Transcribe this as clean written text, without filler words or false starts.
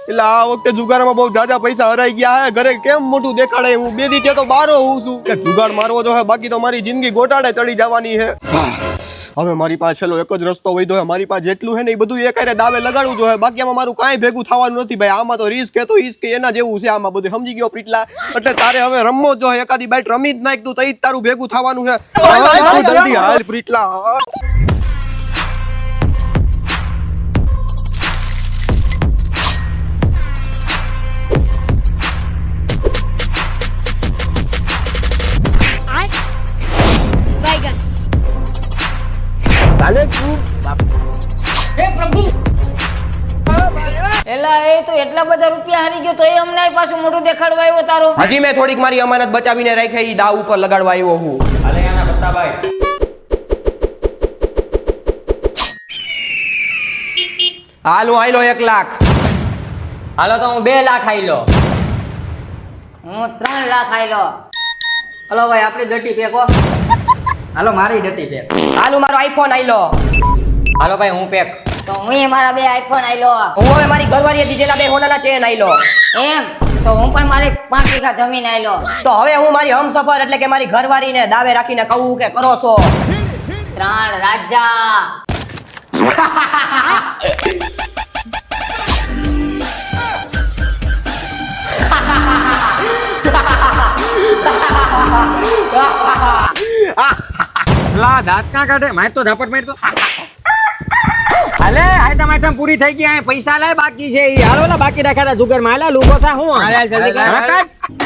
એટલે આ વખતે જુગારમાં બહુ જાજા પૈસા હરાઈ ગયા હે. ઘરે કેમ મોટું દેખાડે? હું બે દી તો બારો હોઉં છું કે જુગાડ મારવો જો હે, બાકી તો મારી જિંદગી ગોટાળે ચડી જવાની હે. હવે મારી પાસે છેલ્લો એક જ રસ્તો વધ્યો હે. મારી પાસે જેટલું હે ને એ બધું એકારે દાવે લગાડવું જોઈએ. બાકી આમાં મારું કાંઈ ભેગું થવાનું નથી ભાઈ. આમાં તો રિસ્ક હે તો ઈસ્ક એના જેવું છે. આમાં બધું સમજી ગયો પીટલા. એટલે તારે હવે રમવો જ જોઈએ. એકાદી બાઈટ રમી જ નાખ તું, તઈ જ તારું ભેગું થવાનું છે. તું જલ્દી હાલ પીટલા. એલા એ તો એટલા બધા રૂપિયા હારી ગયો તો એ અમને પાછું મોઢું દેખાડવા આવ્યો તારો. હજી મેં થોડીક મારી અમાનત બચાવીને રાખી, ઈ દાવ ઉપર લગાડવા આવ્યો હું. હાલે આના બતાભાઈ. હાલ હું આયલો 1 લાખ. હાલો તો હું 2 લાખ આઈલો. હું 3 લાખ આયલો. હલો ભાઈ આપણી ડટી પેકો. હાલો મારી ડટી પેક. હાલ હું મારો આઈફોન આયલો. હાલો ભાઈ હું પેક. તો હું મારા 2 આઈફોન આયલો. હું હવે મારી ઘરવાળીએ દીધેલા 2 હોનાના ચેન આયલો. એમ તો હું પણ મારી 5 વીઘા જમીન આયલો. તો હવે હું મારી હમસફર એટલે કે મારી ઘરવાળીને દાવે રાખીને કહું કે કરો છો 3 રાજા. લા દાંત ક્યાં કાઢે? માર તો ઝાપટ માર તો. હાલે આઈટમ આઈટમ પૂરી થઈ ગઈ. આ પૈસા લાય બાકી છે. ઈ હાલો લા બાકી રાખ્યા તા જુગાર માં. હાલે લૂકો થા હું. હાલે જલ્દી કર. હા, કાઢ.